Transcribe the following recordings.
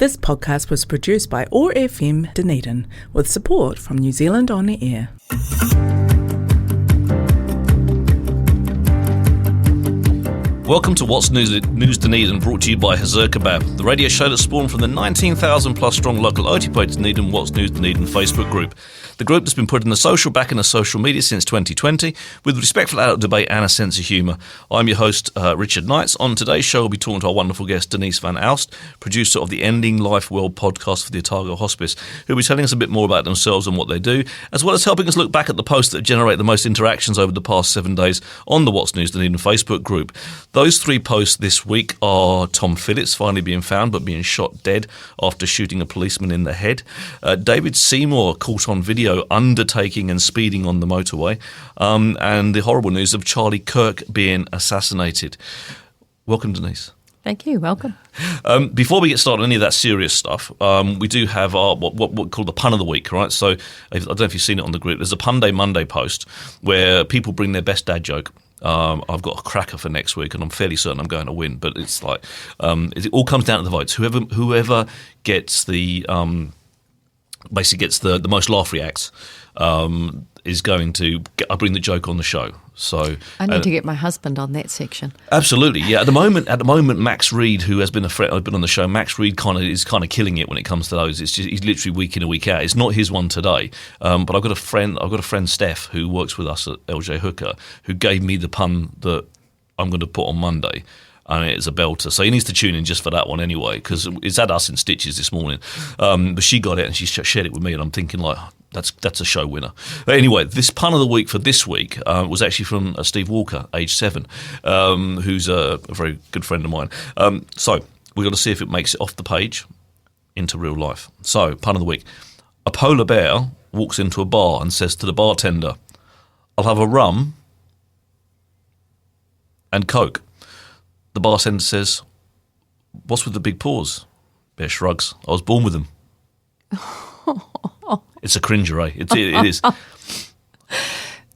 This podcast was produced by OAR FM Dunedin with support from New Zealand On the Air. Welcome to What's News Dunedin, brought to you by Hazur Kebab, the radio show that spawned from the 19,000 plus strong local Otago Dunedin What's News Dunedin Facebook group. The group that's been putting the social back in the social media since 2020 with respectful adult debate and a sense of humour. I'm your host, Richard Knights. On today's show, we'll be talking to our wonderful guest, Denise van Aalst, producer of the Ending Life World podcast for the Otago Hospice, who'll be telling us a bit more about themselves and what they do, as well as helping us look back at the posts that generate the most interactions over the past 7 days on the What's News Dunedin Facebook group. Those 3 posts this week are Tom Phillips finally being found but being shot dead after shooting a policeman in the head, David Seymour caught on video undertaking and speeding on the motorway, and the horrible news of Charlie Kirk being assassinated. Welcome, Denise. Thank you. Welcome. Before we get started on any of that serious stuff, we do have our what we call the pun of the week, right? So I don't know if you've seen it on the group. There's a Pun Day Monday post where people bring their best dad joke. I've got a cracker for next week, and I'm fairly certain I'm going to win. But it's like it all comes down to the votes. Whoever gets the basically gets the most laugh reacts is going to bring the joke on the show. So I need to get my husband on that section. Absolutely, yeah. At the moment, Max Reed, who has been been on the show, Max Reed is kind of killing it when it comes to those. It's just, he's literally week in and week out. It's not his one today, but I've got a friend Steph who works with us at LJ Hooker, who gave me the pun that I'm going to put on Monday. And it's a belter. So he needs to tune in just for that one anyway, because it's had us in stitches this morning. But she got it and she shared it with me, and I'm thinking, like, that's a show winner. But anyway, this pun of the week for this week was actually from Steve Walker, age 7, who's a very good friend of mine. So we've got to see if it makes it off the page into real life. So, pun of the week. A polar bear walks into a bar and says to the bartender, "I'll have a rum and Coke." The bartender says, "What's with the big paws?" Bear shrugs. "I was born with them." It's a cringer, eh? It is.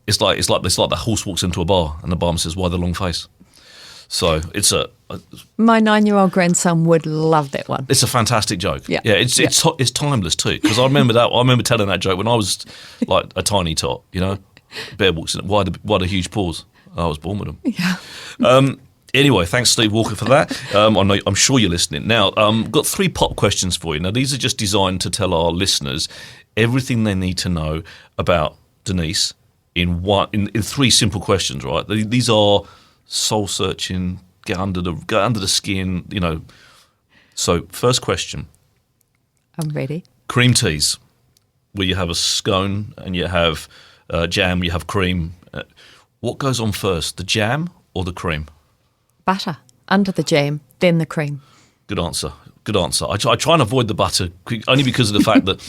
It's like the horse walks into a bar and the barman says, "Why the long face?" So it's my 9-year-old grandson would love that one. It's a fantastic joke. Yeah, it's timeless too. Because I remember that. I remember telling that joke when I was like a tiny tot. You know, bear walks in. Why the huge paws? I was born with them. Yeah. Anyway, thanks, Steve Walker, for that. I'm sure you're listening. Now, got 3 pop questions for you. Now, these are just designed to tell our listeners everything they need to know about Denise in 3 simple questions, right? These are soul-searching, get under the skin, you know. So, first question. I'm ready. Cream teas, where you have a scone and you have jam, you have cream. What goes on first, the jam or the cream? Butter under the jam, then the cream. Good answer. I try and avoid the butter only because of the fact that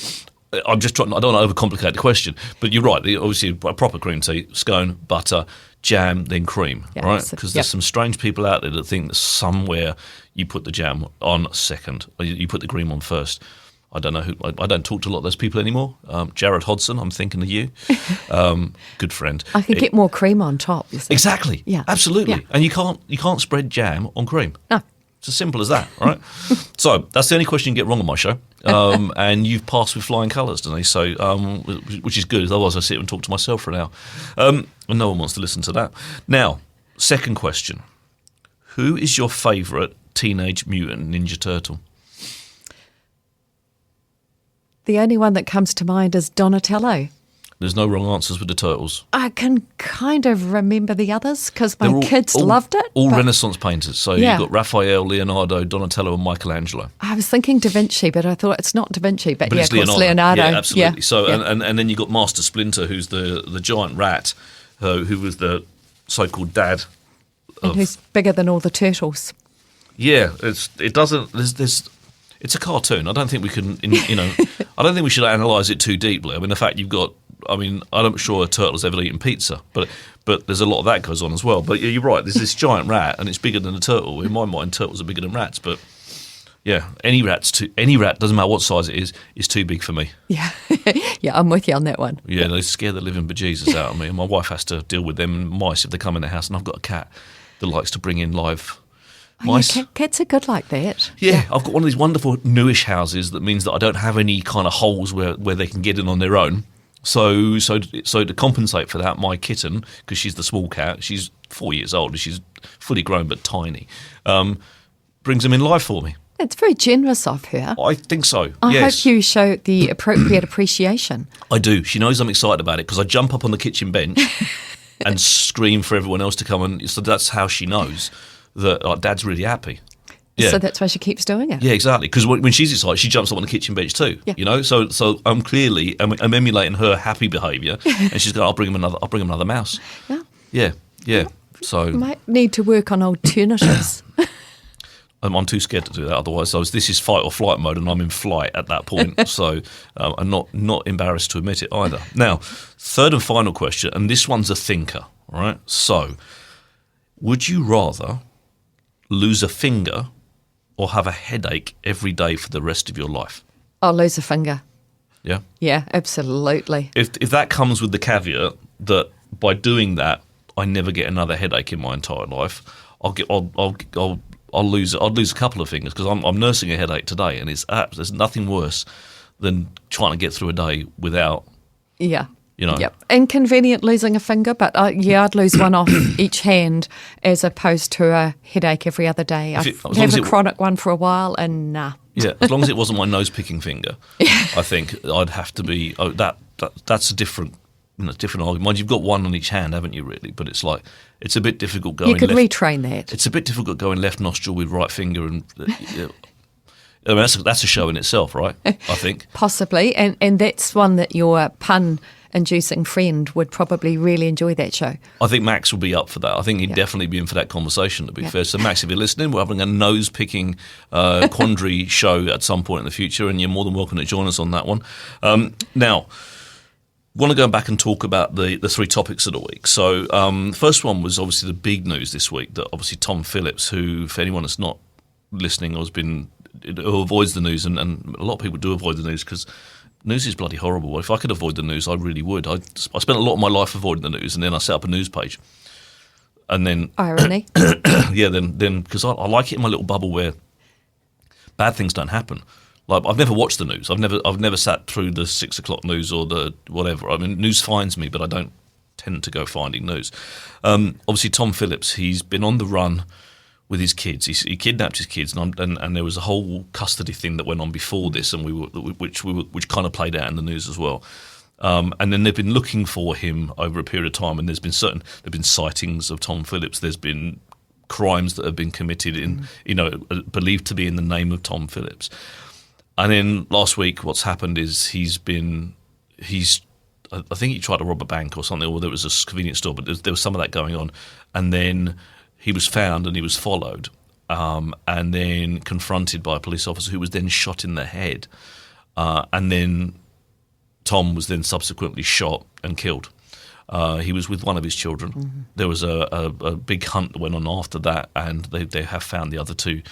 I'm just trying. I don't want to overcomplicate the question, but you're right. Obviously, a proper cream tea: scone, butter, jam, then cream. Yeah, right? Because there's some strange people out there that think that somewhere you put the jam on second, or you put the cream on first. I don't know who. I don't talk to a lot of those people anymore. Jared Hodson, I'm thinking of you. Good friend. I can get more cream on top. You see. Exactly. Yeah. Absolutely. Yeah. And you can't spread jam on cream. No. It's as simple as that, right? So that's the only question you get wrong on my show, and you've passed with flying colours, Denise. So, which is good. Otherwise, I sit and talk to myself for an hour, and no one wants to listen to that. Now, second question: who is your favourite Teenage Mutant Ninja Turtle? The only one that comes to mind is Donatello. There's no wrong answers with the turtles. I can kind of remember the others because my kids loved it. All Renaissance painters. So you've got Raphael, Leonardo, Donatello and Michelangelo. I was thinking Da Vinci, but I thought it's not Da Vinci. But yeah, it's of course, Leonardo. Yeah, absolutely. Yeah. So And then you've got Master Splinter, who's the giant rat, who was the so-called dad. And who's bigger than all the turtles. Yeah, it's a cartoon. I don't think we can, I don't think we should analyse it too deeply. I mean, the fact I'm sure a turtle's ever eaten pizza, but there's a lot of that goes on as well. But you're right, there's this giant rat and it's bigger than a turtle. In my mind, turtles are bigger than rats, but yeah, any rat, doesn't matter what size it is too big for me. Yeah, yeah, I'm with you on that one. Yeah, they scare the living bejesus out of me. And my wife has to deal with them mice if they come in the house, and I've got a cat that likes to bring in live Cats are good like that. Yeah, I've got one of these wonderful newish houses that means that I don't have any kind of holes where they can get in on their own. So to compensate for that, my kitten, because she's the small cat, she's 4 years old and she's fully grown but tiny, brings them in live for me. It's very generous of her. I think so, I yes. hope you show the appropriate appreciation. I do. She knows I'm excited about it because I jump up on the kitchen bench and scream for everyone else to come, and so that's how she knows that Dad's really happy. Yeah. So that's why she keeps doing it. Yeah, exactly. Because when she's excited, she jumps up on the kitchen bench too. Yeah. You know, so I'm emulating her happy behaviour, and she's going, I'll bring him another mouse. Yeah. Yeah. So You might need to work on alternatives. I'm too scared to do that. Otherwise, this is fight or flight mode, and I'm in flight at that point. So I'm not embarrassed to admit it either. Now, third and final question, and this one's a thinker. All right. So, would you rather lose a finger or have a headache every day for the rest of your life? I'll lose a finger. Yeah? Yeah, absolutely. If that comes with the caveat that by doing that, I never get another headache in my entire life, I'll lose a couple of fingers because I'm nursing a headache today, and there's nothing worse than trying to get through a day without. Yeah. You know. Yep. Inconvenient losing a finger, but I'd lose one off each hand as opposed to a headache every other day. I'd have a chronic one for a while, and nah. Yeah, as long as it wasn't my nose-picking finger, I think I'd have to be. That's a different argument. Mind, you've got one on each hand, haven't you? Really, but it's a bit difficult going. You could left. retrain that. It's a bit difficult going left nostril with right finger, and I mean, that's a show in itself, right? I think Possibly, and that's one that your pun-inducing friend would probably really enjoy that show. I think Max would be up for that. I think he'd definitely be in for that conversation, to be fair. So, Max, if you're listening, we're having a nose-picking quandary show at some point in the future, and you're more than welcome to join us on that one. Now, I want to go back and talk about the three topics of the week. So, the first one was obviously the big news this week, that obviously Tom Phillips, who, for anyone that's not listening or who avoids the news, and a lot of people do avoid the news because news is bloody horrible. If I could avoid the news, I really would. I spent a lot of my life avoiding the news, and then I set up a news page. And then Irony. Yeah, then because I like it in my little bubble where bad things don't happen. Like, I've never watched the news. I've never sat through the 6 o'clock news or the whatever. I mean, news finds me, but I don't tend to go finding news. Obviously, Tom Phillips, he's been on the run with his kids. He kidnapped his kids, and there was a whole custody thing that went on before this, and which kind of played out in the news as well. And then they've been looking for him over a period of time, and there've been sightings of Tom Phillips. There's been crimes that have been committed believed to be in the name of Tom Phillips. And then last week, what's happened is I think he tried to rob a bank or something, or there was a convenience store, but there was some of that going on, and then he was found and he was followed, and then confronted by a police officer who was then shot in the head, and then Tom was then subsequently shot and killed. He was with one of his children. Mm-hmm. There was a big hunt that went on after that, and they have found the other two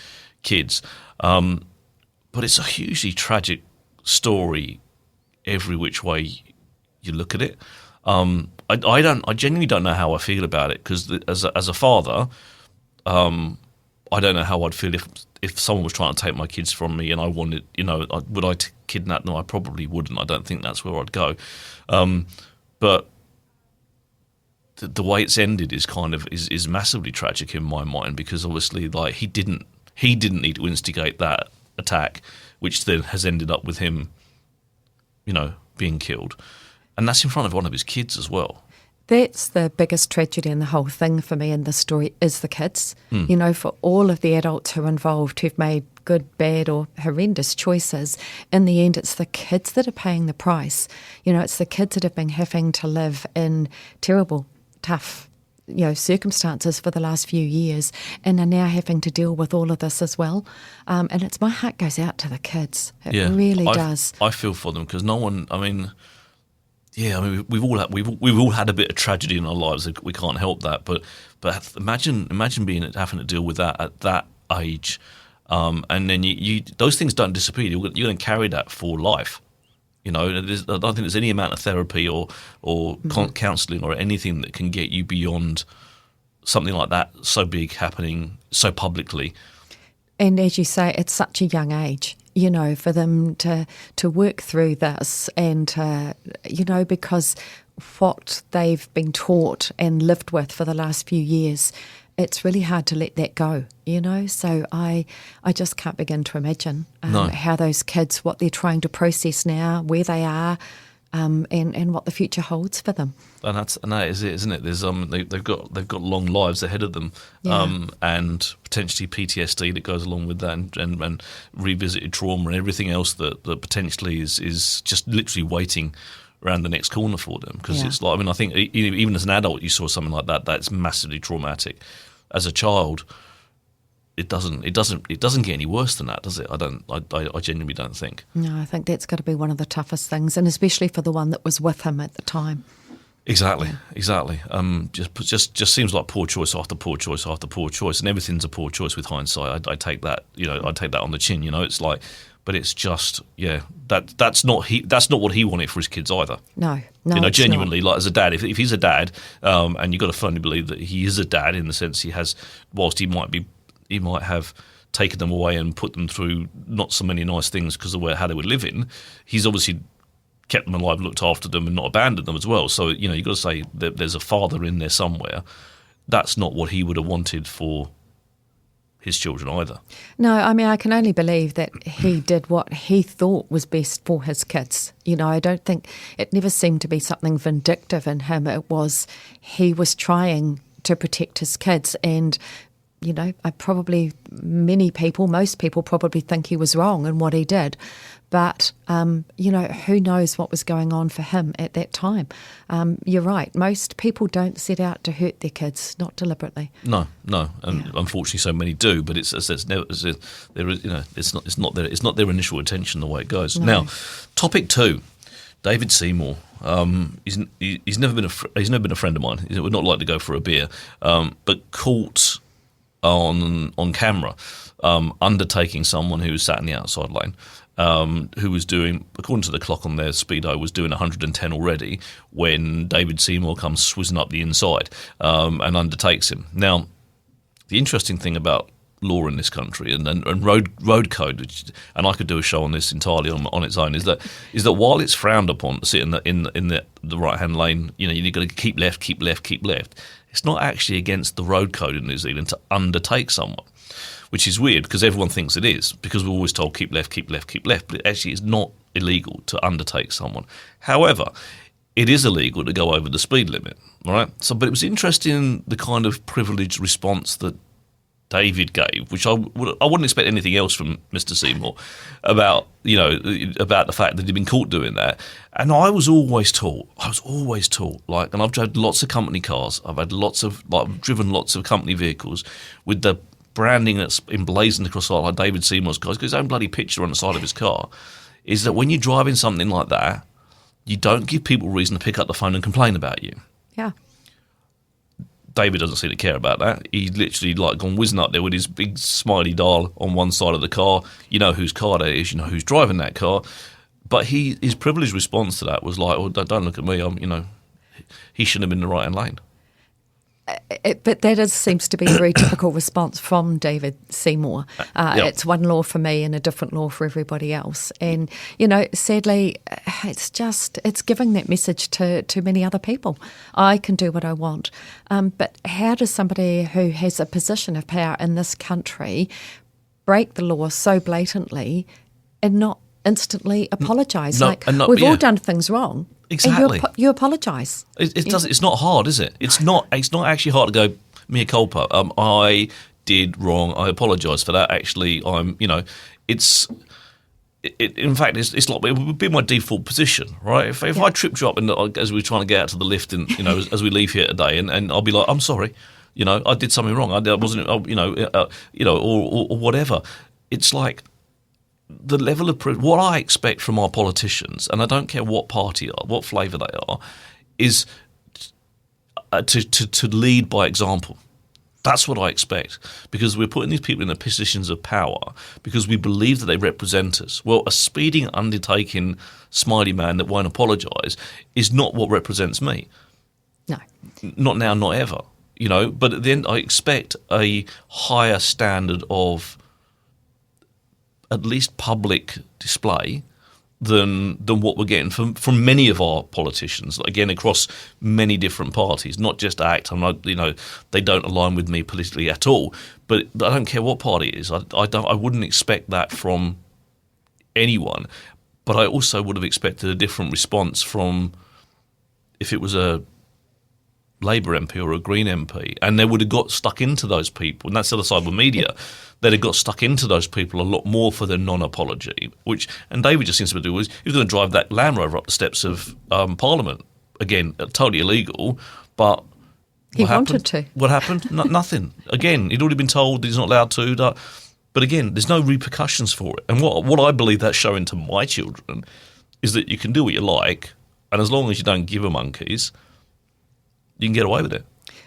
kids. But it's a hugely tragic story every which way you look at it. I genuinely don't know how I feel about it, because as a father, I don't know how I'd feel if someone was trying to take my kids from me and I wanted, would I kidnap them? I probably wouldn't. I don't think that's where I'd go. But the way it's ended is massively tragic in my mind, because obviously, like, he didn't need to instigate that attack, which then has ended up with him, being killed. And that's in front of one of his kids as well. That's the biggest tragedy in the whole thing for me in the story, is the kids. For all of the adults who are involved who've made good, bad or horrendous choices, in the end it's the kids that are paying the price. It's the kids that have been having to live in terrible, tough circumstances for the last few years, and are now having to deal with all of this as well. And my heart goes out to the kids. It really does. I feel for them, because no one, we've all had a bit of tragedy in our lives. We can't help that, but imagine having to deal with that at that age, and then you those things don't disappear. You're going to carry that for life. I don't think there's any amount of therapy or counselling or anything that can get you beyond something like that so big happening so publicly. And as you say, it's such a young age, you know, for them to work through this and, you know, because what they've been taught and lived with for the last few years, it's really hard to let that go, you know. So I just can't begin to imagine how those kids, what they're trying to process now, where they are, and what the future holds for them. And that is it, isn't it? There's they've got long lives ahead of them, and potentially PTSD that goes along with that, and revisited trauma and everything else that potentially is just literally waiting around the next corner for them. Because it's like, I mean, I think even as an adult, you saw something like that, that's massively traumatic. As a child, it doesn't get any worse than that, does it? I genuinely don't think. No, I think that's got to be one of the toughest things, and especially for the one that was with him at the time. Exactly. Just seems like poor choice after poor choice after poor choice, and everything's a poor choice with hindsight. I take that, I take that on the chin. It's like, but it's just, that's not what he wanted for his kids either. No, genuinely, like as a dad, if he's a dad, and you've got to firmly believe that he is a dad in the sense he has, whilst he might have taken them away and put them through not so many nice things because of how they were living, he's obviously kept them alive, looked after them, and not abandoned them as well. So, you've got to say that there's a father in there somewhere. That's not what he would have wanted for his children either. No, I mean, I can only believe that he did what he thought was best for his kids. I don't think, it never seemed to be something vindictive in him. It was, he was trying to protect his kids, and most people probably think he was wrong in what he did. But, who knows what was going on for him at that time. You're right. Most people don't set out to hurt their kids, not deliberately. No. And unfortunately so many do, but it's not their initial intention the way it goes. No. Now, topic 2, David Seymour. He's never been a friend of mine. He would not like to go for a beer, but caught on camera undertaking someone who was sat in the outside lane, who was doing, according to the clock on their speedo, was doing 110 already when David Seymour comes swizzing up the inside and undertakes him. Now, the interesting thing about law in this country and road code, and I could do a show on this entirely on its own, is that while it's frowned upon to sit in the right hand lane, you've got to keep left. It's not actually against the road code in New Zealand to undertake someone, which is weird because everyone thinks it is, because we're always told keep left, but it actually is not illegal to undertake someone. However, it is illegal to go over the speed limit, all right? But it was interesting the kind of privileged response that David gave, which I wouldn't expect anything else from Mr. Seymour, about the fact that he'd been caught doing that. And I was always taught, like, and I've driven lots of company cars, I've driven lots of company vehicles with the branding that's emblazoned across like David Seymour's car. He's got his own bloody picture on the side of his car. Is that when you're driving something like that, you don't give people reason to pick up the phone and complain about you. Yeah. David doesn't seem to care about that. He's literally gone whizzing up there with his big smiley dial on one side of the car. You know whose car that is. You know who's driving that car. But his privileged response to that was like, "Oh, don't look at me. He shouldn't have been in the right hand lane." But that seems to be a very typical response from David Seymour. It's one law for me and a different law for everybody else. And, sadly, it's giving that message to many other people. I can do what I want. But how does somebody who has a position of power in this country break the law so blatantly and not instantly apologise? We've all done things wrong. Exactly. And you apologise. It's not hard, is it? It's not actually hard to go, mea culpa. I did wrong. I apologise for that. Actually, in fact, it's like, it would be my default position, right? If I tripped you up as we were trying to get out to the lift and, as we leave here today, and I'll be like, I'm sorry, I did something wrong. I wasn't, or whatever. It's like, the level of what I expect from our politicians, and I don't care what party are, what flavour they are, is to lead by example. That's what I expect, because we're putting these people in the positions of power because we believe that they represent us. Well, a speeding, undertaking smiley man that won't apologise is not what represents me. No. Not now, not ever. But at the end, I expect a higher standard of at least public display than what we're getting from many of our politicians. Again, across many different parties, not just ACT. I'm not, they don't align with me politically at all. But I don't care what party it is. I wouldn't expect that from anyone. But I also would have expected a different response from if it was a Labour MP or a Green MP, and they would have got stuck into those people, and that's the other side of the media. They'd have got stuck into those people a lot more for their non-apology, and David just seems to do was he was going to drive that Land Rover up the steps of Parliament. Again, totally illegal, but he wanted to. What happened? Nothing. Again, he'd already been told he's not allowed to. But again, there's no repercussions for it. And what I believe that's showing to my children is that you can do what you like, and as long as you don't give a monkeys, you can get away with it.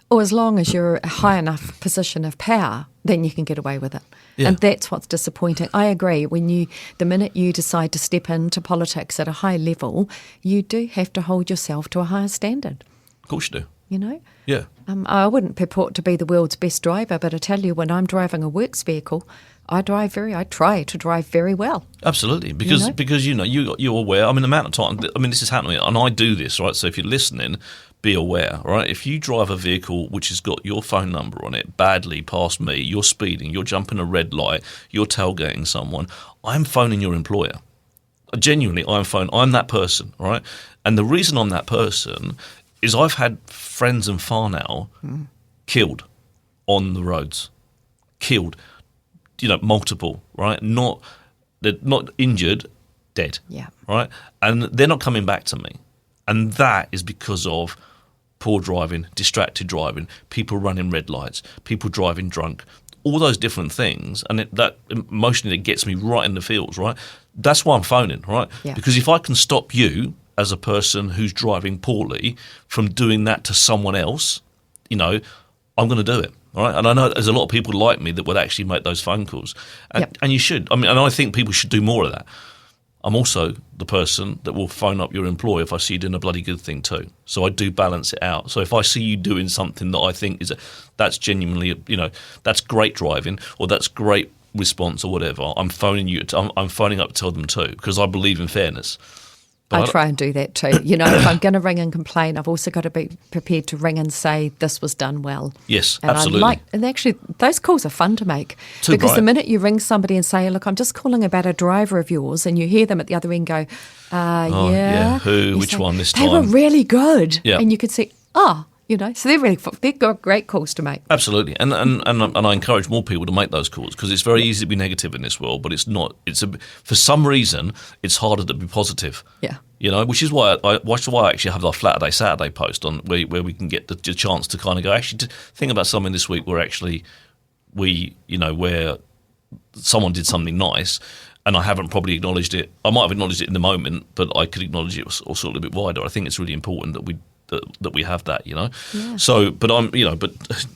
Or as long as you're a high enough position of power, then you can get away with it. Yeah. And that's what's disappointing. I agree. The minute you decide to step into politics at a high level, you do have to hold yourself to a higher standard. Of course you do. Yeah. Yeah. I wouldn't purport to be the world's best driver, but I tell you, when I'm driving a works vehicle, I try to drive very well. Absolutely, because you're aware. I mean, the amount of time. This is happening, and I do this, right? So if you're listening, be aware, right? If you drive a vehicle which has got your phone number on it badly past me, you're speeding, you're jumping a red light, you're tailgating someone, I'm phoning your employer. Genuinely, I'm that person, right? And the reason I'm that person is I've had friends and whānau killed on the roads, killed. Multiple, right? They're not injured, dead. Yeah. Right? And they're not coming back to me. And that is because of poor driving, distracted driving, people running red lights, people driving drunk, all those different things. And that emotionally gets me right in the feels, right? That's why I'm phoning, right? Yeah. Because if I can stop you as a person who's driving poorly from doing that to someone else, I'm going to do it. All right, and I know there's a lot of people like me that would actually make those phone calls, and you should. And I think people should do more of that. I'm also the person that will phone up your employer if I see you doing a bloody good thing too. So I do balance it out. So if I see you doing something that I think that's genuinely, that's great driving or that's great response or whatever, I'm phoning you. I'm phoning up to tell them too, because I believe in fairness. I try and do that too. If I'm going to ring and complain, I've also got to be prepared to ring and say this was done well. Yes, and absolutely. And actually, those calls are fun to make. Too because right. The minute you ring somebody and say, look, I'm just calling about a driver of yours, and you hear them at the other end go, yeah. Who, which one this time? They were really good. Yeah. And you could see, so they've got great calls to make. Absolutely, and I encourage more people to make those calls because it's very easy to be negative in this world, but it's not. For some reason it's harder to be positive. Yeah, which is why I actually have our Flatter Saturday post on where we can get the chance to kind of go actually to think about something this week where actually where someone did something nice. And I haven't probably acknowledged it. I might have acknowledged it in the moment, but I could acknowledge it also a little bit wider. I think it's really important that we have that, Yeah. So, but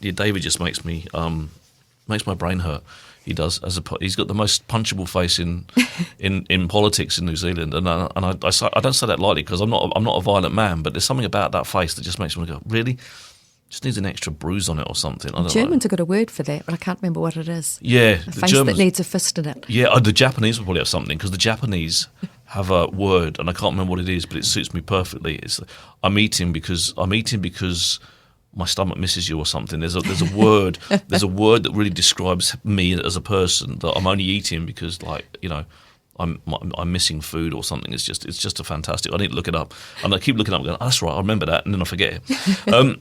David just makes my brain hurt. He does. He's got the most punchable face in politics in New Zealand, and I don't say that lightly because I'm not a violent man, but there's something about that face that just makes me go, really. Just needs an extra bruise on it or something. Germans have got a word for that, but I can't remember what it is. Yeah, a face that needs a fist in it. Yeah, the Japanese will probably have something because the Japanese have a word, and I can't remember what it is, but it suits me perfectly. It's I'm eating because my stomach misses you or something. There's a word that really describes me as a person that I'm only eating because I'm missing food or something. It's just a fantastic. I need to look it up, and I keep looking up and going, that's right, I remember that, and then I forget it.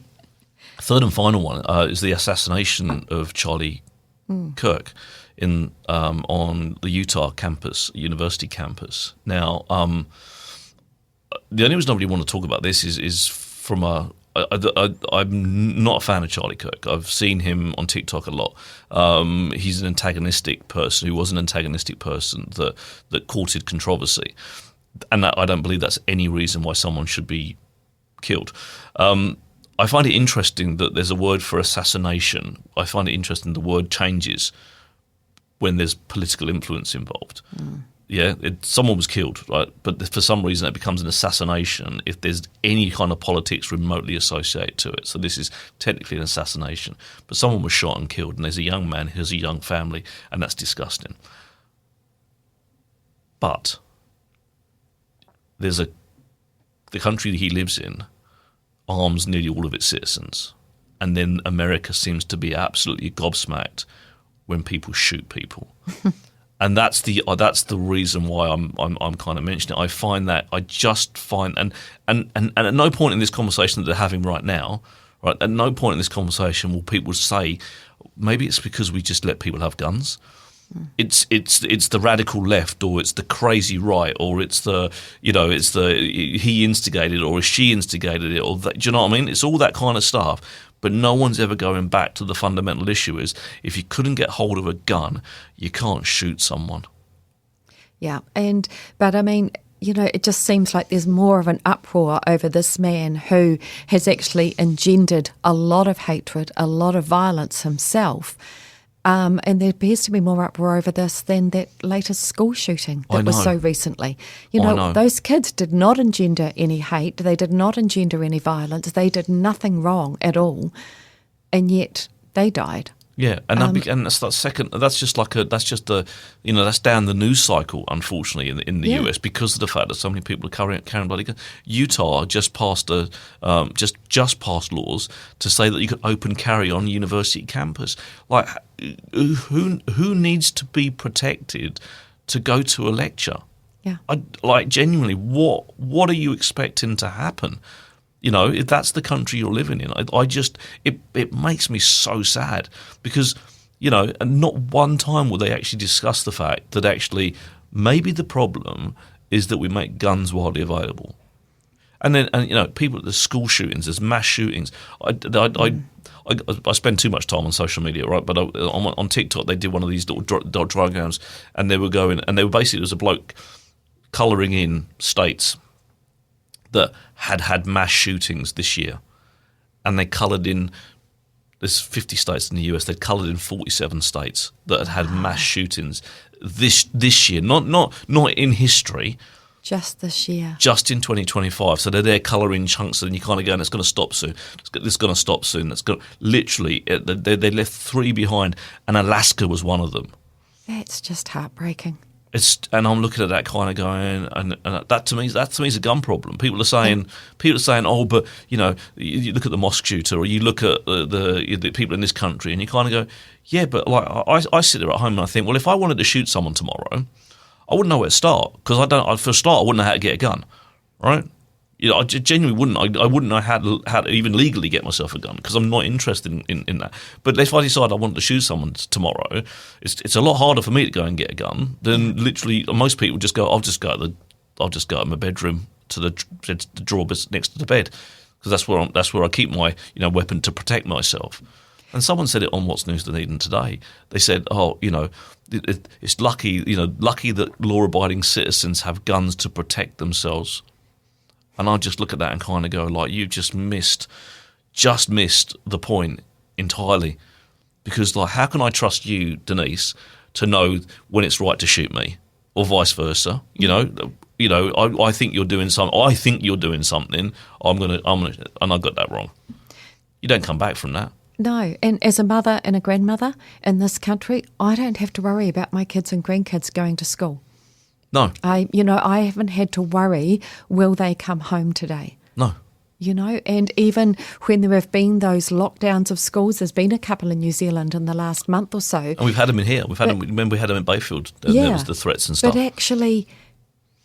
Third and final one is the assassination of Charlie Kirk on the Utah university campus. Now, the only reason I really want to talk about this is from I'm not a fan of Charlie Kirk. I've seen him on TikTok a lot. He's an antagonistic person who was an antagonistic person that courted controversy. And I don't believe that's any reason why someone should be killed. I find it interesting that there's a word for assassination. I find it interesting the word changes when there's political influence involved. Yeah, someone was killed, right? But for some reason it becomes an assassination if there's any kind of politics remotely associated to it. So this is technically an assassination. But someone was shot and killed, and there's a young man who has a young family, and that's disgusting. But the country that he lives in arms nearly all of its citizens. And then America seems to be absolutely gobsmacked when people shoot people. And that's the reason why I'm kind of mentioning it. I just find and at no point in this conversation that they're having right now, right? At no point in this conversation will people say maybe it's because we just let people have guns. It's the radical left, or it's the crazy right, or it's the he instigated or she instigated it, or that, do you know what I mean? It's all that kind of stuff. But no one's ever going back to the fundamental issue is if you couldn't get hold of a gun, you can't shoot someone. Yeah, but I mean, it just seems like there's more of an uproar over this man who has actually engendered a lot of hatred, a lot of violence himself. And there appears to be more uproar over this than that latest school shooting that was so recently. Those kids did not engender any hate. They did not engender any violence. They did nothing wrong at all, and yet they died. Yeah, and that's that second. That's just down the news cycle, unfortunately, in the US because of the fact that so many people are carrying bloody guns. Utah just passed just passed laws to say that you could open carry on university campus. Like, who needs to be protected to go to a lecture? Yeah, Genuinely, what are you expecting to happen? If that's the country you're living in, it makes me so sad because, and not one time will they actually discuss the fact that actually maybe the problem is that we make guns widely available. And then, people at the school shootings, there's mass shootings. I spend too much time on social media, right? But on TikTok, they did one of these little diagrams, and they were basically, there was a bloke colouring in states that had mass shootings this year, and they coloured in. There's 50 states in the US. They coloured in 47 states that had mass shootings this year, not in history, just this year, just in 2025. So they're there colouring chunks, and you kind of go, and it's going to stop soon. It's going to stop soon. That's going literally. They left 3 behind, and Alaska was one of them. That's just heartbreaking. And I'm looking at that kind of going, and that to me is a gun problem. People are saying, oh, but you look at the mosque shooter, or you look at the people in this country, and you kind of go, yeah, but like I sit there at home and I think, well, if I wanted to shoot someone tomorrow, I wouldn't know where to start because for a start, I wouldn't know how to get a gun, right? I genuinely wouldn't. I wouldn't know how to even legally get myself a gun because I'm not interested in that. But if I decide I wanted to shoot someone tomorrow, it's a lot harder for me to go and get a gun than literally most people just go. I'll just go to my bedroom to the drawer next to the bed because that's where I keep my weapon to protect myself. And someone said it on What's News Dunedin today. They said, it's lucky that law-abiding citizens have guns to protect themselves. And I just look at that and kind of go, like, you just missed the point entirely. Because, like, how can I trust you, Denise, to know when it's right to shoot me, or vice versa? I think you're doing something. I think you're doing something. And I got that wrong. You don't come back from that. No, and as a mother and a grandmother in this country, I don't have to worry about my kids and grandkids going to school. No. I haven't had to worry, will they come home today? No. And even when there have been those lockdowns of schools, there's been a couple in New Zealand in the last month or so. And we've had them in here. Remember we had them in Bayfield, and there was the threats and stuff. But actually,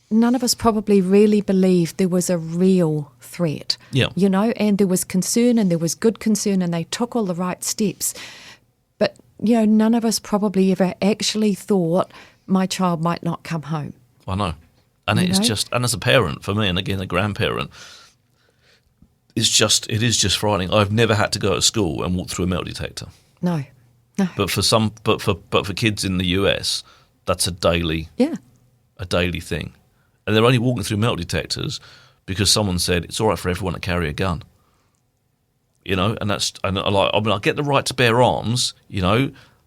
none of us probably really believed there was a real threat. Yeah. And there was concern, and there was good concern, and they took all the right steps. But, none of us probably ever actually thought my child might not come home. I know. And it's just, and as a parent, for me, and again, a grandparent, it is just frightening. I've never had to go to school and walk through a metal detector. No. But for kids in the US, that's a daily thing. And they're only walking through metal detectors because someone said it's all right for everyone to carry a gun. And I get the right to bear arms,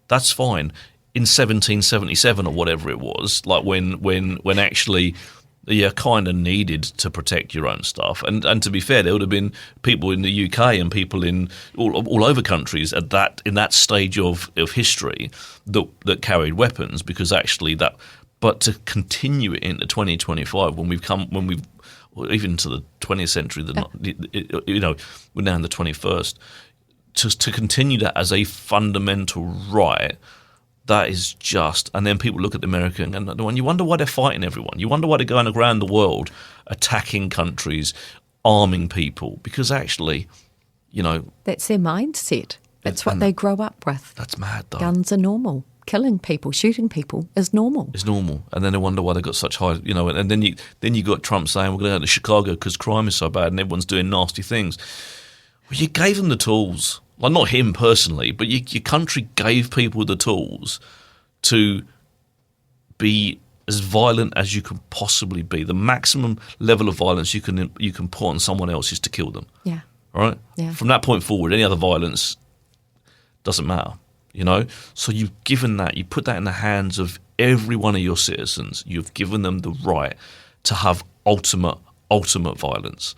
that's fine. in 1777 or whatever it was, like when actually you kind of needed to protect your own stuff. And to be fair, there would have been people in the UK and people in all over countries in that stage of history that carried weapons, because actually that. But to continue it into 2025, when we've even to the 20th century, we're now in the 21st. To continue that as a fundamental right, that is just. And then people look at America and you wonder why they're fighting everyone. You wonder why they're going around the world attacking countries, arming people, because actually, that's their mindset. That's what they grow up with. That's mad, though. Guns are normal. Killing people, shooting people is normal. It's normal, and then they wonder why they got such high, And then you got Trump saying we're going to go to Chicago because crime is so bad and everyone's doing nasty things. Well, you gave them the tools, like not him personally, but your country gave people the tools to be as violent as you can possibly be. The maximum level of violence you can put on someone else is to kill them. Yeah. All right. Yeah. From that point forward, any other violence doesn't matter. So you've given that, you put that in the hands of every one of your citizens. You've given them the right to have ultimate violence.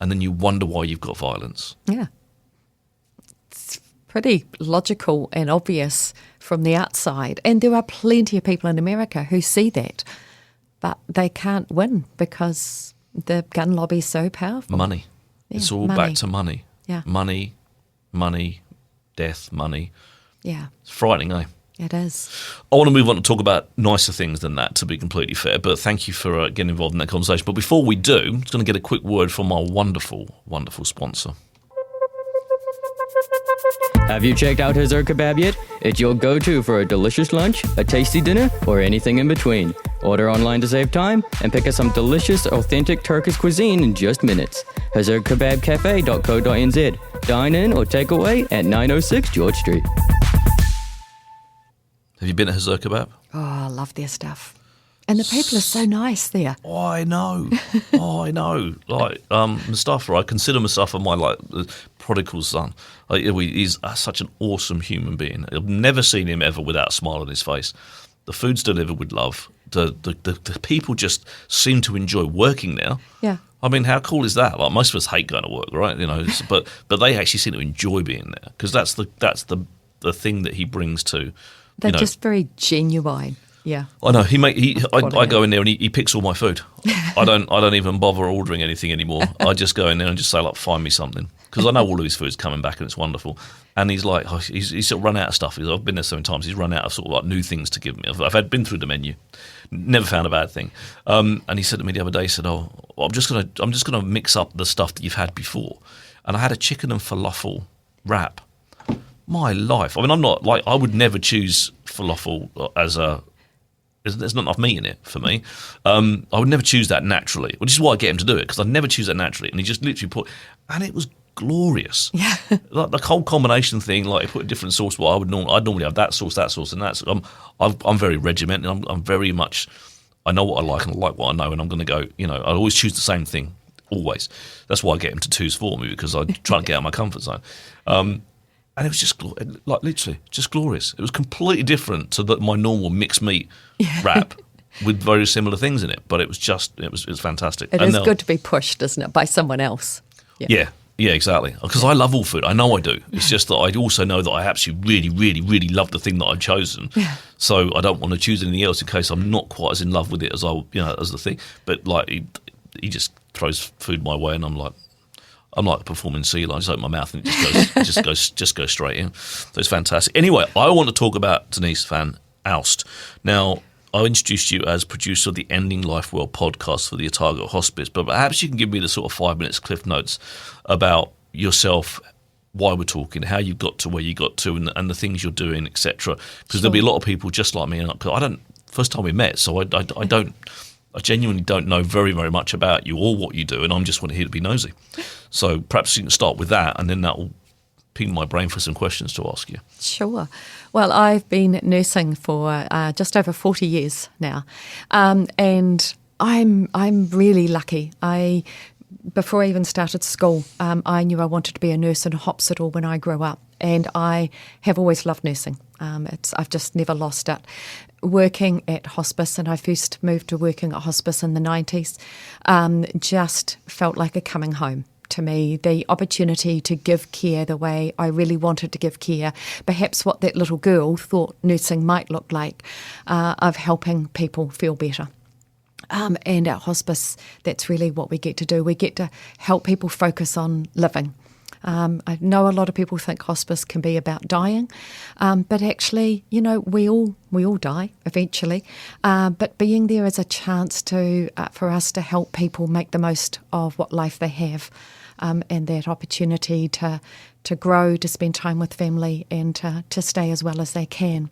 And then you wonder why you've got violence. Yeah. It's pretty logical and obvious from the outside. And there are plenty of people in America who see that, but they can't win because the gun lobby is so powerful. Money. Yeah, it's all money. back to money. Yeah. Money, death, money. Yeah. It's frightening, eh? It is. I want to move on to talk about nicer things than that, to be completely fair, but thank you for getting involved in that conversation. But before we do, I'm just going to get a quick word from our wonderful, wonderful sponsor. Have you checked out Hazur Kebab yet? It's your go-to for a delicious lunch, a tasty dinner, or anything in between. Order online to save time and pick up some delicious, authentic Turkish cuisine in just minutes. HazurKebabCafe.co.nz. Dine in or take away at 906 George Street. Have you been at Hazur Kebab? Oh, I love their stuff. And the people are so nice there. Oh, I know. Like, Mustafa, I consider Mustafa my, prodigal son. He's such an awesome human being. I've never seen him ever without a smile on his face. The food's delivered with love. The people just seem to enjoy working there. Yeah. I mean, how cool is that? Like, most of us hate going to work, right? But they actually seem to enjoy being there, because that's the thing that he brings to. They're just very genuine. Yeah. I know. I go in there and he picks all my food. I don't even bother ordering anything anymore. I just go in there and just say, find me something, because I know all of his food's coming back and it's wonderful. And he's like, he's sort of run out of stuff. I've been there so many times. He's run out of sort of new things to give me. I've been through the menu, never found a bad thing. And he said to me the other day, he said, I'm just gonna mix up the stuff that you've had before. And I had a chicken and falafel wrap. My life. I mean, I'm not I would never choose falafel as there's not enough meat in it for me. I would never choose that naturally, which is why I get him to do it, because I never choose that naturally. And he just literally and it was glorious. Yeah. Like the whole combination thing, he put a different sauce. Well, I'd normally have that sauce, and that. I'm very regimented. I'm very much. I know what I like and I like what I know, and I'm going to go. I always choose the same thing, always. That's why I get him to choose for me, because I try to get out of my comfort zone. And it was just literally just glorious. It was completely different to my normal mixed meat wrap with very similar things in it. But it was fantastic. It is good to be pushed, isn't it, by someone else? Yeah, exactly. Because I love all food. I know I do. It's just that I also know that I actually really, really, really love the thing that I've chosen. Yeah. So I don't want to choose anything else in case I'm not quite as in love with it as as the thing. But he just throws food my way, and I'm like a performing seal. I just open my mouth and it just goes straight in. So it's fantastic. Anyway, I want to talk about Denise van Aalst. Now, I introduced you as producer of the Ending Life Well podcast for the Otago Hospice, but perhaps you can give me the sort of 5 minutes cliff notes about yourself, why we're talking, how you got to where you got to, and the things you're doing, etc. Because there'll be a lot of people just like me. First time we met, so I genuinely don't know very, very much about you or what you do, and I'm just here to be nosy. So perhaps you can start with that, and then that will ping my brain for some questions to ask you. Sure. Well, I've been nursing for just over 40 years now, and I'm really lucky. Before I even started school, I knew I wanted to be a nurse in a hospital when I grew up. and I have always loved nursing. I've just never lost it. Working at hospice, and I first moved to working at hospice in the 90s, just felt like a coming home to me. The opportunity to give care the way I really wanted to give care, perhaps what that little girl thought nursing might look like, of helping people feel better. And at hospice, that's really what we get to do. We get to help people focus on living. I know a lot of people think hospice can be about dying, but actually, we all die eventually. But being there is a chance for us to help people make the most of what life they have, and that opportunity to grow, to spend time with family, and to stay as well as they can.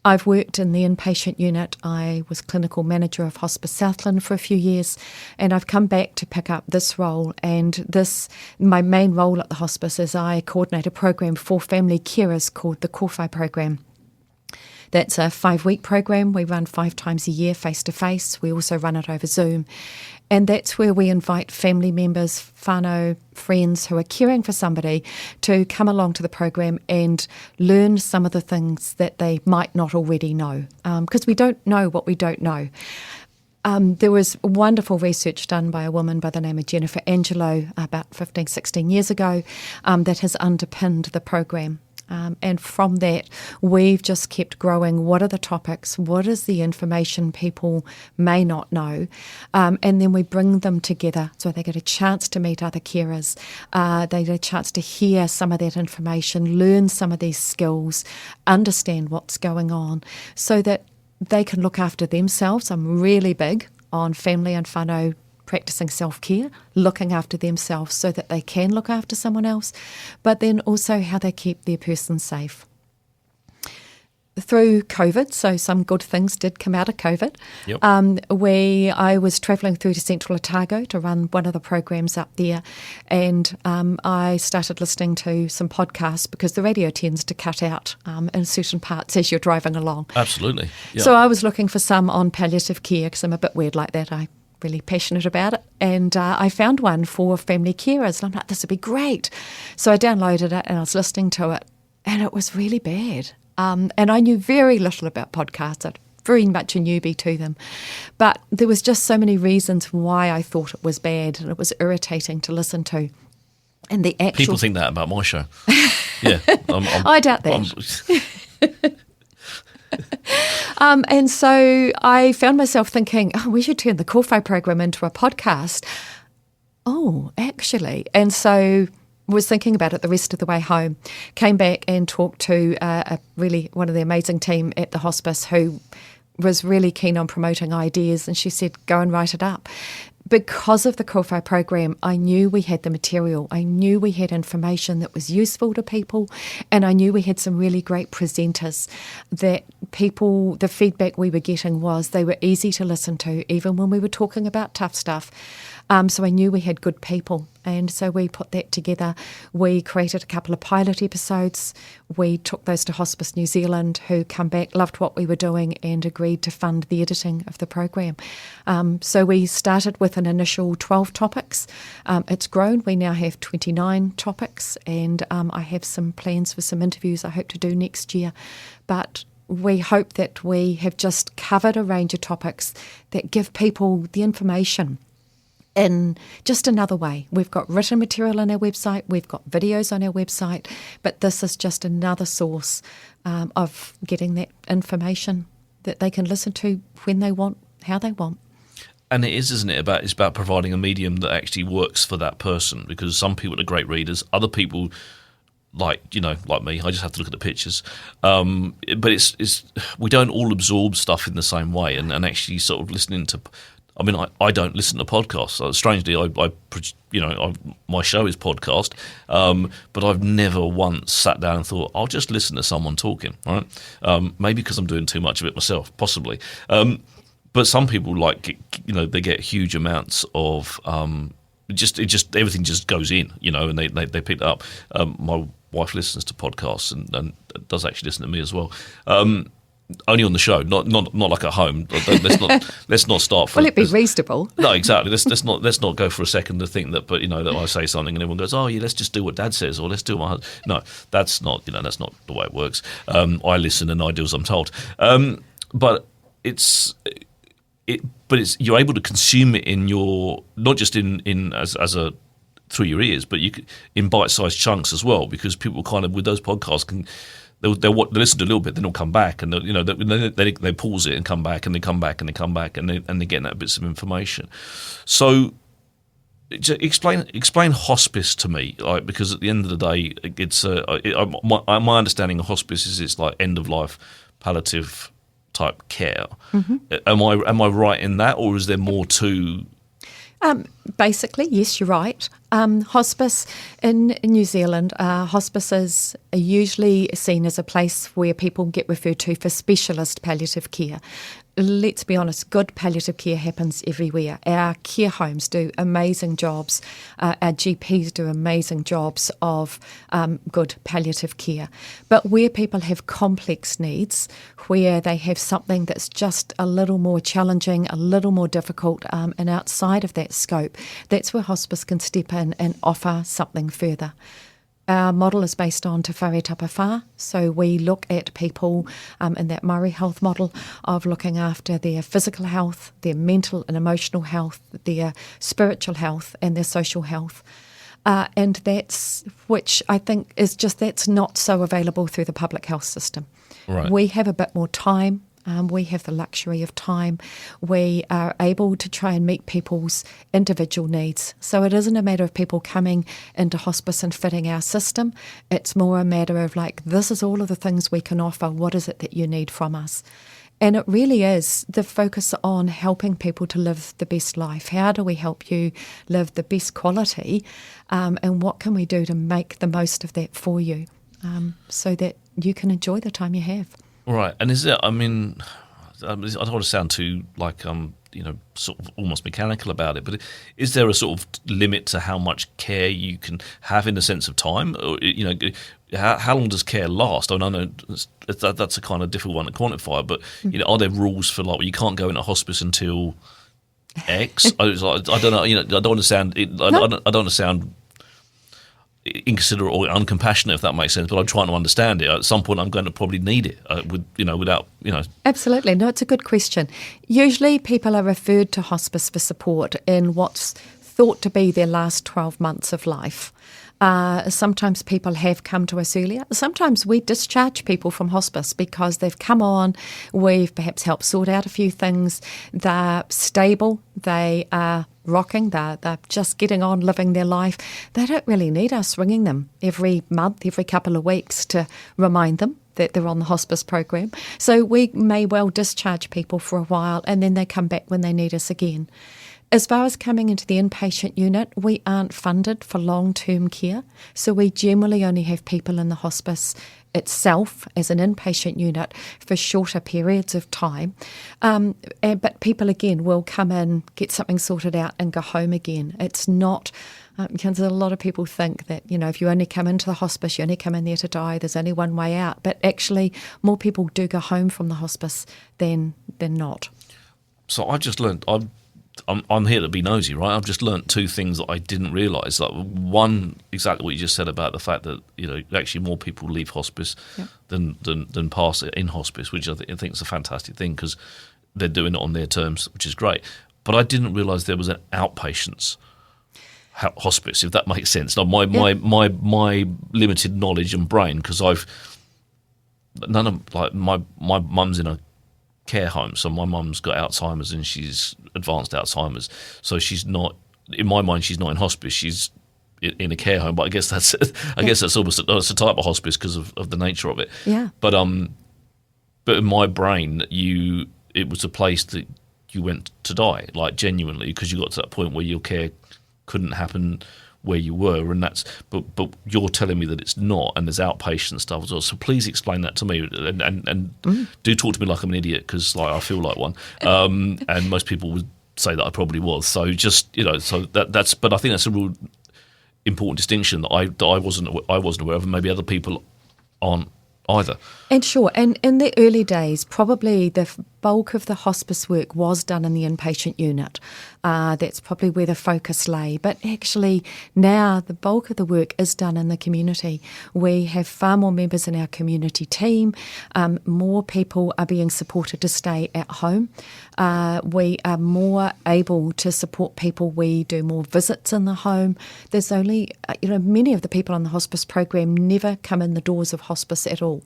I've worked in the inpatient unit. I was clinical manager of Hospice Southland for a few years, and I've come back to pick up this role. And my main role at the hospice is I coordinate a program for family carers called the Kōwhai program. That's a 5-week program. We run 5 times a year face-to-face. We also run it over Zoom. And that's where we invite family members, whānau, friends who are caring for somebody to come along to the program and learn some of the things that they might not already know, because we don't know what we don't know. There was wonderful research done by a woman by the name of Jennifer Angelo about 15, 16 years ago that has underpinned the program. And from that, we've just kept growing. What are the topics? What is the information people may not know? And then we bring them together so they get a chance to meet other carers. They get a chance to hear some of that information, learn some of these skills, understand what's going on so that they can look after themselves. I'm really big on family and whānau practicing self-care, looking after themselves so that they can look after someone else, but then also how they keep their person safe. Through COVID, so some good things did come out of COVID. Yep. I was travelling through to Central Otago to run one of the programs up there, and I started listening to some podcasts because the radio tends to cut out in certain parts as you're driving along. Absolutely. Yep. So I was looking for some on palliative care because I'm a bit weird like that. I'm really passionate about it, and I found one for family carers, and I'm like, this would be great. So I downloaded it and I was listening to it, and it was really bad. And I knew very little about podcasts. I'm very much a newbie to them. But there was just so many reasons why I thought it was bad, and it was irritating to listen to. And the actual... People think that about my show. Yeah. I doubt that. And so I found myself thinking, we should turn the Kōwhai program into a podcast. Oh, actually. And so was thinking about it the rest of the way home, came back and talked to one of the amazing team at the hospice who was really keen on promoting ideas, and she said, go and write it up. Because of the Kōwhai program, I knew we had the material. I knew we had information that was useful to people, and I knew we had some really great presenters that people, the feedback we were getting was they were easy to listen to, even when we were talking about tough stuff. So I knew we had good people, and so we put that together. We created a couple of pilot episodes. We took those to Hospice New Zealand, who come back, loved what we were doing, and agreed to fund the editing of the program. So we started with an initial 12 topics. It's grown. We now have 29 topics, and I have some plans for some interviews I hope to do next year. But we hope that we have just covered a range of topics that give people the information in just another way. We've got written material on our website, we've got videos on our website, but this is just another source of getting that information that they can listen to when they want, how they want. And it is, isn't it? It's about providing a medium that actually works for that person, because some people are great readers, other people, like me, I just have to look at the pictures. But it's we don't all absorb stuff in the same way, and actually sort of listening to. I mean, I don't listen to podcasts. Strangely, my show is podcast, but I've never once sat down and thought, I'll just listen to someone talking, right? Maybe because I'm doing too much of it myself, possibly. But some people they get huge amounts of just everything just goes in, and they pick it up. My wife listens to podcasts and does actually listen to me as well. only on the show, not like at home. Let's not start. For, Will it be reasonable? No, exactly. Let's not go for a second to think that. But that I say something and everyone goes, "Oh, yeah, let's just do what Dad says," or "Let's do what my husband." No, that's not the way it works. I listen and I do as I'm told. But it's you're able to consume it in your, not just in as a through your ears, but in bite-sized chunks as well, because people kind of with those podcasts they'll listen to a little bit, then they'll come back, and they pause it and come back, and they come back and they come back, and they're getting that bits of information. So explain hospice to me, like, because at the end of the day, it's my understanding of hospice is it's like end of life palliative type care. Mm-hmm. Am I right in that, or is there more to? Basically, yes, you're right. Hospice in New Zealand, hospices are usually seen as a place where people get referred to for specialist palliative care. Let's be honest, good palliative care happens everywhere. Our care homes do amazing jobs. Our GPs do amazing jobs of good palliative care. But where people have complex needs, where they have something that's just a little more challenging, a little more difficult, and outside of that scope, that's where hospice can step in and offer something further. Our model is based on Te Whare Tapa Whā, so we look at people in that Māori health model of looking after their physical health, their mental and emotional health, their spiritual health and their social health. And that's, which I think is just, that's not so available through the public health system. Right. We have a bit more time. We have the luxury of time. We are able to try and meet people's individual needs. So it isn't a matter of people coming into hospice and fitting our system. It's more a matter of like, this is all of the things we can offer. What is it that you need from us? And it really is the focus on helping people to live the best life. How do we help you live the best quality? And what can we do to make the most of that for you so that you can enjoy the time you have? Right, and is there? I mean, I don't want to sound too like sort of almost mechanical about it, but is there a sort of limit to how much care you can have in the sense of time? Or how long does care last? I know that's a kind of difficult one to quantify, but are there rules for like, well, you can't go into hospice until X? I don't know. I don't want to sound. I don't want to sound inconsiderate or uncompassionate, if that makes sense, but I'm trying to understand it. At some point I'm going to probably need it without. Absolutely. No, it's a good question. Usually people are referred to hospice for support in what's thought to be their last 12 months of life. Sometimes people have come to us earlier. Sometimes we discharge people from hospice because they've come on, we've perhaps helped sort out a few things, they're stable, they are rocking, they're just getting on, living their life. They don't really need us ringing them every month, every couple of weeks to remind them that they're on the hospice program. So we may well discharge people for a while and then they come back when they need us again. As far as coming into the inpatient unit, we aren't funded for long-term care, so we generally only have people in the hospice itself as an inpatient unit for shorter periods of time. But people, again, will come in, get something sorted out and go home again. It's not, because a lot of people think that, if you only come into the hospice, you only come in there to die, there's only one way out. But actually, more people do go home from the hospice than not. So I just learned, I'm here to be nosy, right? I've just learnt two things that I didn't realise. Like one, exactly what you just said about the fact that actually more people leave hospice than pass in hospice, which I think is a fantastic thing because they're doing it on their terms, which is great. But I didn't realise there was an outpatients hospice, if that makes sense. Now my limited knowledge and brain, because my mum's in a care home, so my mum's got Alzheimer's and she's advanced Alzheimer's, so she's not, in my mind, she's not in hospice, she's in a care home, but I guess that's almost it's a type of hospice because of the nature of it. Yeah. But in my brain, it was a place that you went to die, like genuinely, because you got to that point where your care couldn't happen where you were, and that's but you're telling me that it's not, and there's outpatient stuff as well. So please explain that to me, and do talk to me like I'm an idiot, because I feel like one, and most people would say that I probably was. So just so that's. But I think that's a real important distinction that I wasn't aware of, and maybe other people aren't either. And sure, and in the early days, probably the bulk of the hospice work was done in the inpatient unit. That's probably where the focus lay. But actually now the bulk of the work is done in the community. We have far more members in our community team. More people are being supported to stay at home. We are more able to support people. We do more visits in the home. There's only, many of the people on the hospice program never come in the doors of hospice at all.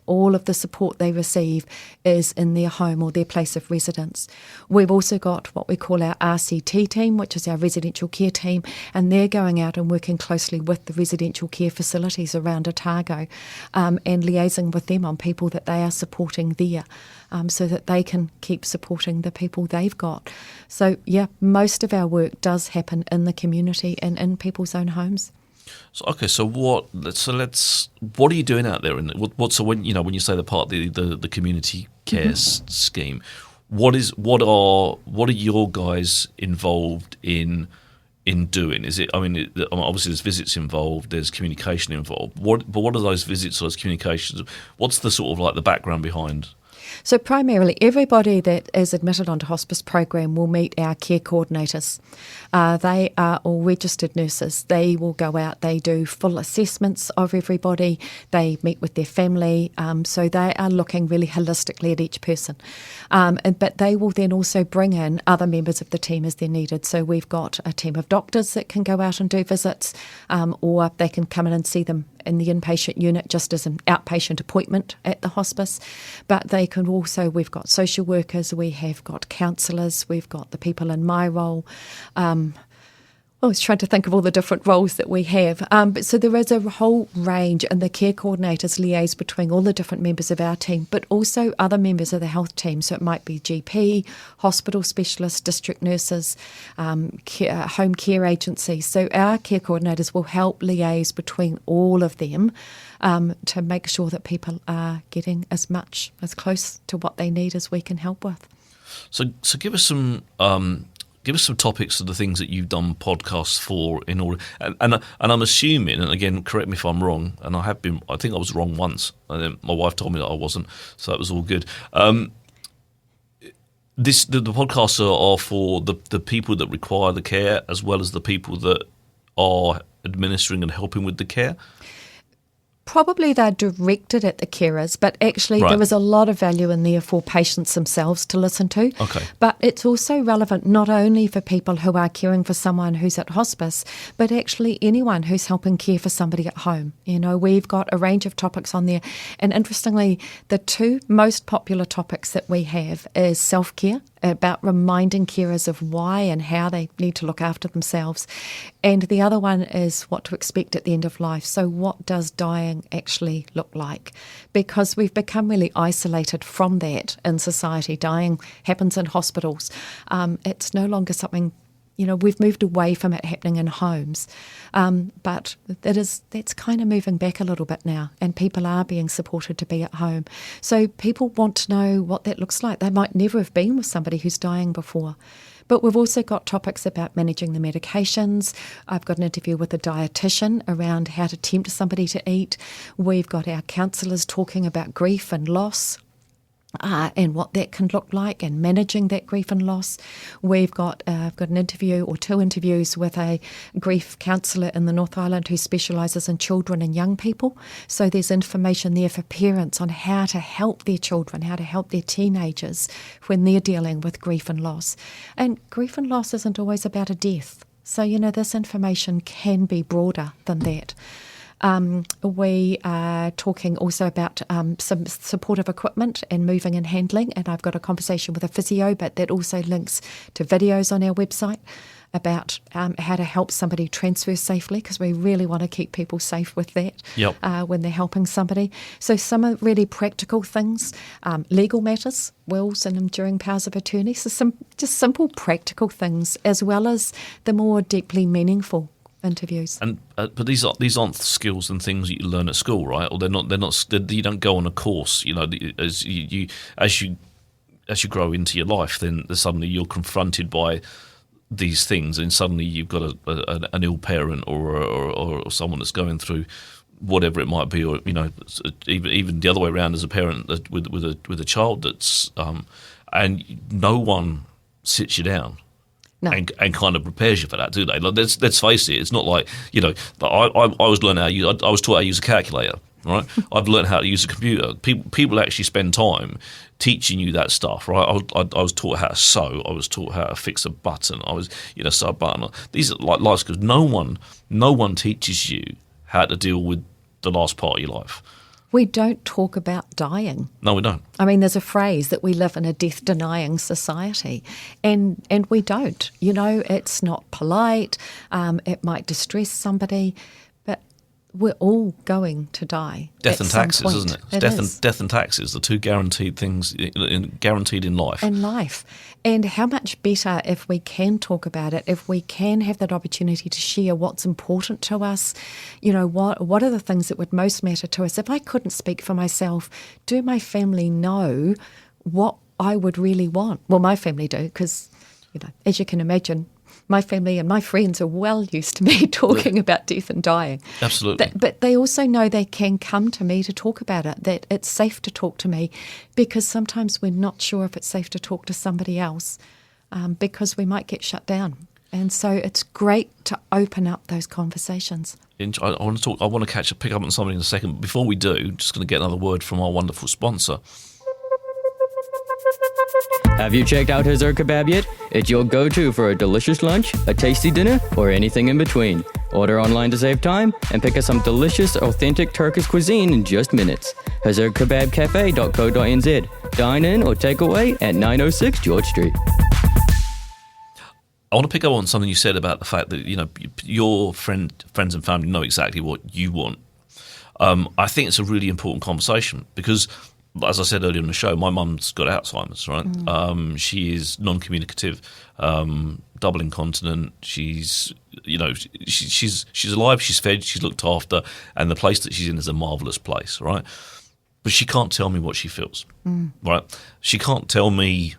All of the support they receive is in their home or their place of residence. We've also got what we call our RCT team, which is our residential care team, and they're going out and working closely with the residential care facilities around Otago and liaising with them on people that they are supporting there so that they can keep supporting the people they've got. So, yeah, most of our work does happen in the community and in people's own homes. So what are you doing out there? When you say the part of the community care scheme, what are your guys involved in doing? Is it? I mean, obviously there's visits involved, there's communication involved. What are those visits or those communications? What's the sort of like the background behind? So primarily, everybody that is admitted onto hospice program will meet our care coordinators. They are all registered nurses. They will go out, they do full assessments of everybody, they meet with their family, so they are looking really holistically at each person. But they will then also bring in other members of the team as they're needed. So we've got a team of doctors that can go out and do visits, or they can come in and see them in the inpatient unit just as an outpatient appointment at the hospice. But they can also, we've got social workers, we have got counsellors, we've got the people in my role. I was trying to think of all the different roles that we have. So there is a whole range, and the care coordinators liaise between all the different members of our team, but also other members of the health team. So it might be GP, hospital specialists, district nurses, home care agencies. So our care coordinators will help liaise between all of them to make sure that people are getting as close to what they need as we can help with. So give us some. Give us some topics of the things that you've done podcasts for in order, and I'm assuming, and again, correct me if I'm wrong, and I think I was wrong once, and then my wife told me that I wasn't, so that was all good. The podcasts are for the people that require the care as well as the people that are administering and helping with the care. Probably they're directed at the carers, but actually There is a lot of value in there for patients themselves to listen to. Okay. But it's also relevant not only for people who are caring for someone who's at hospice, but actually anyone who's helping care for somebody at home. We've got a range of topics on there. And interestingly, the two most popular topics that we have is self-care, about reminding carers of why and how they need to look after themselves. And the other one is what to expect at the end of life. So what does dying actually look like? Because we've become really isolated from that in society. Dying happens in hospitals. It's no longer something, we've moved away from it happening in homes. But that's kind of moving back a little bit now, and people are being supported to be at home. So people want to know what that looks like. They might never have been with somebody who's dying before. But we've also got topics about managing the medications. I've got an interview with a dietitian around how to tempt somebody to eat. We've got our counsellors talking about grief and loss. And what that can look like, and managing that grief and loss. I've got an interview or two interviews with a grief counsellor in the North Island who specialises in children and young people. So there's information there for parents on how to help their children, how to help their teenagers when they're dealing with grief and loss. And grief and loss isn't always about a death. So, this information can be broader than that. We are talking also about some supportive equipment and moving and handling, and I've got a conversation with a physio, but that also links to videos on our website about how to help somebody transfer safely, because we really want to keep people safe with that when they're helping somebody. So some are really practical things, legal matters, wills and enduring powers of attorney, so some just simple practical things, as well as the more deeply meaningful interviews. And but these aren't skills and things that you learn at school, right? Or they're not. You don't go on a course. As you grow into your life, then suddenly you're confronted by these things, and suddenly you've got an ill parent or someone that's going through whatever it might be, or even the other way around as a parent with a child that's and no one sits you down. No. And kind of prepares you for that, do they? Like, let's face it. It's not like I was learning I was taught how to use a calculator, right? I've learned how to use a computer. People actually spend time teaching you that stuff, right? I was taught how to sew. I was taught how to fix a button. I was sew a button. These are like life skills. No one teaches you how to deal with the last part of your life. We don't talk about dying. No, we don't. I mean, there's a phrase that we live in a death-denying society, and we don't. It's not polite. It might distress somebody, but we're all going to die. Death and taxes, point. Isn't it? Death and taxes, the two guaranteed things guaranteed in life. In life. And how much better if we can talk about it, if we can have that opportunity to share what's important to us, what are the things that would most matter to us. If I couldn't speak for myself, do my family know what I would really want? Well, my family do, because, as you can imagine, my family and my friends are well used to me talking about death and dying. Absolutely. But they also know they can come to me to talk about it, that it's safe to talk to me, because sometimes we're not sure if it's safe to talk to somebody else because we might get shut down. And so it's great to open up those conversations. I want to pick up on something in a second. Before we do, just going to get another word from our wonderful sponsor. Have you checked out Hazur Kebab yet? It's your go-to for a delicious lunch, a tasty dinner, or anything in between. Order online to save time and pick up some delicious, authentic Turkish cuisine in just minutes. HazurKebabCafe.co.nz. Dine in or take away at 906 George Street. I want to pick up on something you said about the fact that your friends and family know exactly what you want. I think it's a really important conversation because, as I said earlier in the show, my mum's got Alzheimer's, right? She is non-communicative, double incontinent. She's alive, she's fed, she's looked after, and the place that she's in is a marvellous place, right? But she can't tell me what she feels, right? She can't tell me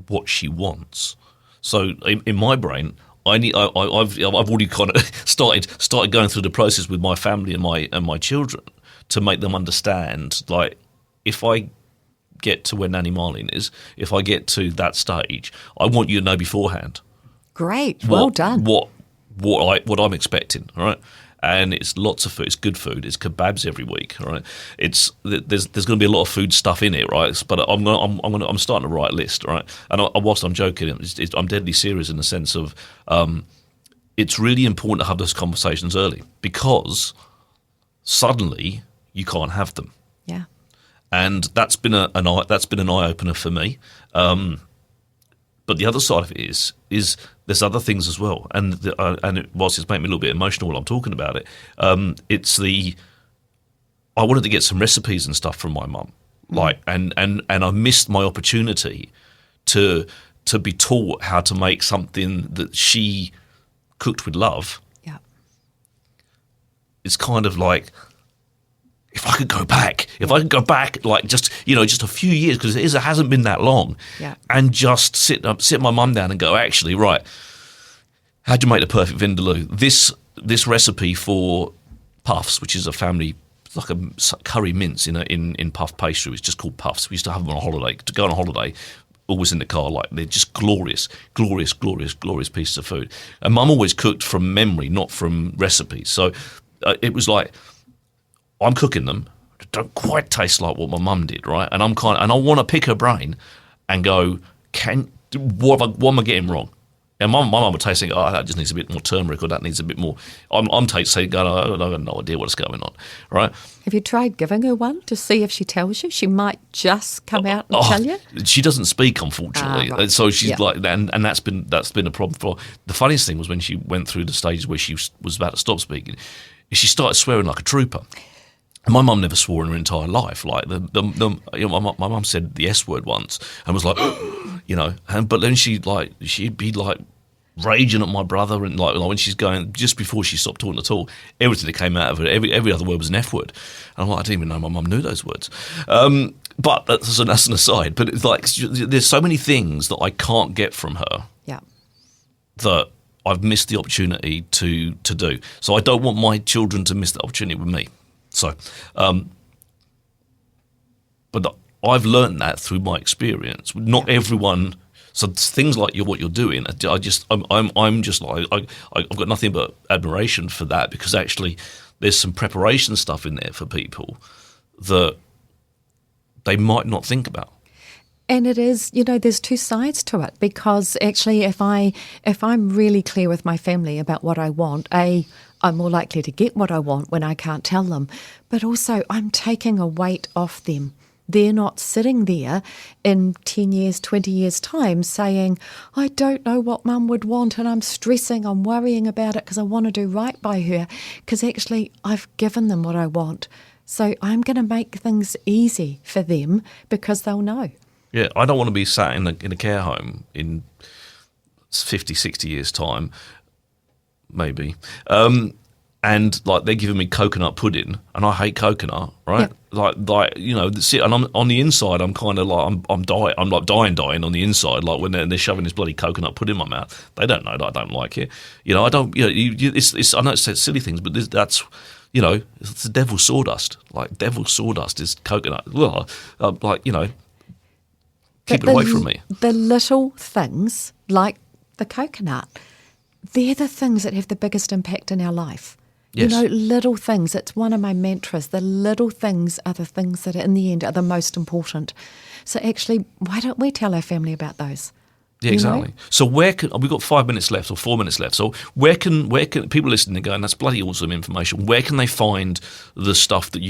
what she wants. So in my brain, I've already kind of started going through the process with my family and my children to make them understand, like, if I get to where Nanny Marlene is, if I get to that stage, I want you to know beforehand. Great, well done. What I'm expecting, all right? And it's lots of food. It's good food. It's kebabs every week, all right? There's going to be a lot of food stuff in it, right? But I'm starting to write a list, all right? And whilst I'm joking, I'm deadly serious in the sense of it's really important to have those conversations early because suddenly you can't have them. Yeah. And that's been an eye opener for me. But the other side of it is there's other things as well. And whilst it's making me a little bit emotional while I'm talking about it, I wanted to get some recipes and stuff from my mum, and I missed my opportunity to be taught how to make something that she cooked with love. Yeah. It's kind of like, if I could go back, like just a few years, because it hasn't been that long, and just sit my mum down and go, actually, right, how'd you make the perfect vindaloo? This recipe for puffs, which is a family, like a curry mince in puff pastry, it's just called puffs. We used to have them on a holiday. To go on a holiday, always in the car, like they're just glorious pieces of food. And mum always cooked from memory, not from recipes. So it was like, I'm cooking them, don't quite taste like what my mum did, right? And I want to pick her brain and go, what am I getting wrong? And my mum would taste it, that just needs a bit more turmeric, or that needs a bit more. I'm tasting, going, I have no idea what's going on, right? Have you tried giving her one to see if she tells you? She might just come out and tell you. She doesn't speak, unfortunately. Right. So she's like, and that's been a problem for her. The funniest thing was when she went through the stages where she was about to stop speaking, she started swearing like a trooper. And my mum never swore in her entire life. Like my mum said the S word once and was like, but then she'd be like raging at my brother, and like when she's going, just before she stopped talking at all, everything that came out of her, every other word was an F word. And I'm like, I didn't even know my mum knew those words. But that's an aside. But it's like, there's so many things that I can't get from her. Yeah. That I've missed the opportunity to do. So I don't want my children to miss the opportunity with me. So, but I've learned that through my experience. Not everyone. So things like what you're doing, I'm just like I've got nothing but admiration for that, because actually there's some preparation stuff in there for people that they might not think about. And it is, there's two sides to it, because actually if I'm really clear with my family about what I want, I'm more likely to get what I want when I can't tell them. But also I'm taking a weight off them. They're not sitting there in 10 years, 20 years' time saying, I don't know what Mum would want and I'm stressing, I'm worrying about it because I want to do right by her, because actually I've given them what I want. So I'm going to make things easy for them because they'll know. Yeah, I don't want to be sat in a care home in 50, 60 years' time, maybe, and like they're giving me coconut pudding, and I hate coconut, right? Yeah. Like and I'm on the inside, I'm kind of like I'm dying on the inside, like when they're shoving this bloody coconut pudding in my mouth. They don't know that I don't like it. I don't. It's I know it's silly things, but that's. It's the devil's sawdust. Like devil's sawdust is coconut. Well, keep it away from me. The little things, like the coconut, they're the things that have the biggest impact in our life. Yes. Little things. It's one of my mantras. The little things are the things that in the end are the most important. So actually, why don't we tell our family about those? Yeah, exactly. So we've got 5 minutes left or 4 minutes left. So where can people listening and going, that's bloody awesome information. Where can they find the stuff that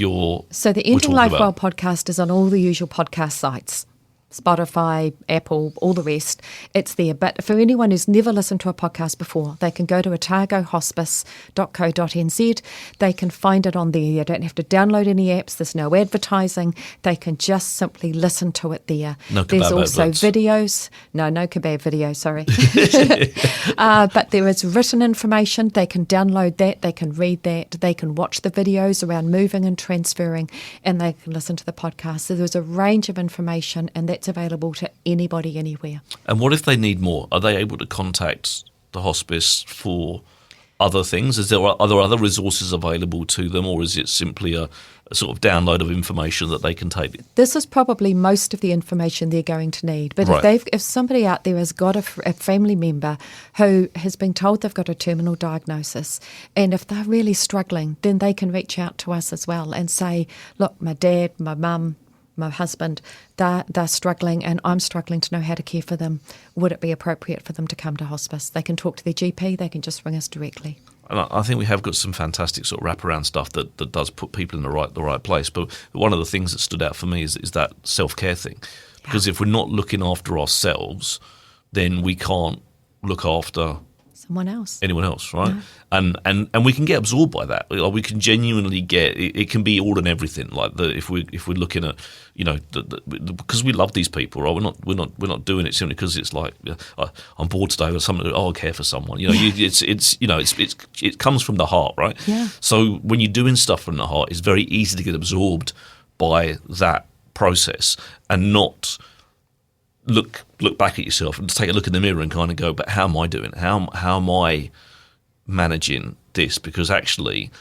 So the Ending Life Well podcast is on all the usual podcast sites. Spotify, Apple, all the rest. It's there. But for anyone who's never listened to a podcast before, they can go to otagohospice.co.nz. They can find it on there. You don't have to download any apps. There's no advertising. They can just simply listen to it there. No kebab There's also adverts. Videos. No kebab video, sorry. But there is written information. They can download that. They can read that. They can watch the videos around moving and transferring, and they can listen to the podcast. So there's a range of information, and that's available to anybody, anywhere. And what if they need more? Are they able to contact the hospice for other things? Are there other resources available to them, or is it simply a sort of download of information that they can take? This is probably most of the information they're going to need. But right. if somebody out there has got a family member who has been told they've got a terminal diagnosis, and if they're really struggling, then they can reach out to us as well and say, look, my dad, my mum, my husband, they're struggling and I'm struggling to know how to care for them. Would it be appropriate for them to come to hospice? They can talk to their GP, they can just ring us directly. And I think we have got some fantastic sort of wraparound stuff that does put people in the right place. But one of the things that stood out for me is that self-care thing. Because if we're not looking after ourselves, then we can't look after anyone else, right? No. And we can get absorbed by that. We can genuinely get it can be all and everything. Like if we're looking at because we love these people, right? We're not doing it simply because it's like I'm bored today or something. I care for someone. It comes from the heart, right? Yeah. So when you're doing stuff from the heart, it's very easy to get absorbed by that process and not look back at yourself and take a look in the mirror and kind of go, but how am I doing? How am I managing this? Because actually,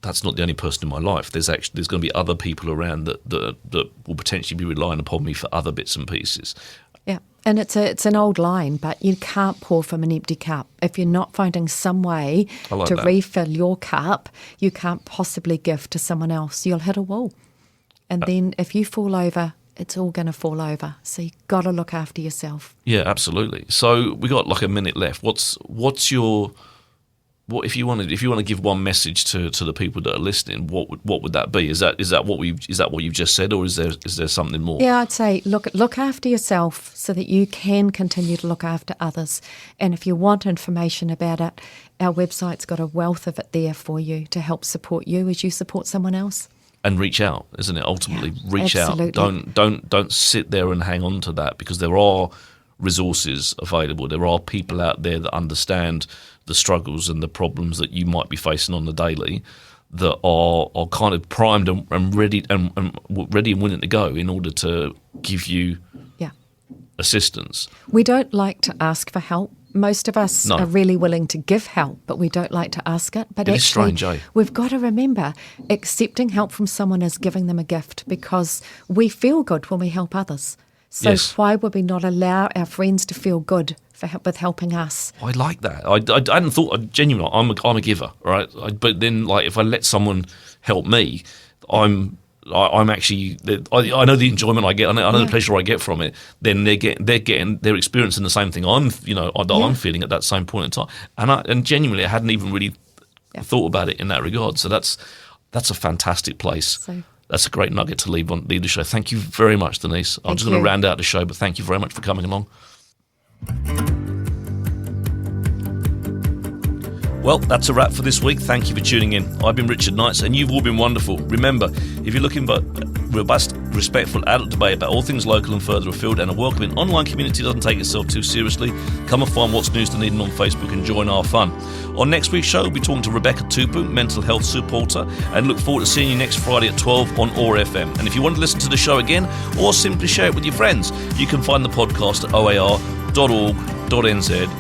that's not the only person in my life. There's going to be other people around that will potentially be relying upon me for other bits and pieces. Yeah, and it's an old line, but you can't pour from an empty cup. If you're not finding some way to refill your cup, you can't possibly give to someone else. You'll hit a wall. And then if you fall over, it's all going to fall over. So you've got to look after yourself. Yeah, absolutely. So we got like a minute left. What if you want to give one message to the people that are listening? What would that be? Is that what you've just said, or is there something more? Yeah, I'd say look after yourself so that you can continue to look after others. And if you want information about it, our website's got a wealth of it there for you to help support you as you support someone else. And reach out, isn't it? Ultimately, reach absolutely. out. Don't sit there and hang on to that, because there are resources available. There are people out there that understand the struggles and the problems that you might be facing on the daily, that are kind of primed and ready and willing to go in order to give you assistance. We don't like to ask for help. most of us No. are really willing to give help, but we don't like to ask it. But It actually, is strange, eh? we've got to remember, accepting help from someone is giving them a gift, because we feel good when we help others. So Yes. why would we not allow our friends to feel good with helping us? I like that. I hadn't thought. Genuinely, I'm a giver, right? But then, like, if I let someone help me, I'm actually. I know the enjoyment I get. I know the pleasure I get from it. Then they're experiencing the same thing I'm feeling at that same point in time. And genuinely, I hadn't even really thought about it in that regard. So that's a fantastic place. So- That's a great nugget to leave the show. Thank you very much, Denise. I'm Thank just going to you. round out the show, but thank you very much for coming along. Well, that's a wrap for this week. Thank you for tuning in. I've been Richard Knights, and you've all been wonderful. Remember, if you're looking for robust, respectful adult debate about all things local and further afield, and a welcoming online community that doesn't take itself too seriously, come and find What's News Dunedin on Facebook and join our fun. On next week's show, we'll be talking to Rebecca Tupu, mental health supporter, and look forward to seeing you next Friday at 12 on OAR FM. And if you want to listen to the show again, or simply share it with your friends, you can find the podcast at oar.org.nz,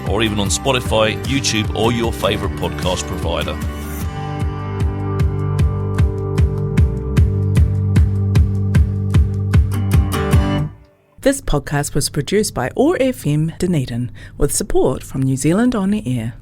or even on Spotify, YouTube, or your favourite podcast provider. This podcast was produced by OAR FM Dunedin with support from New Zealand On the Air.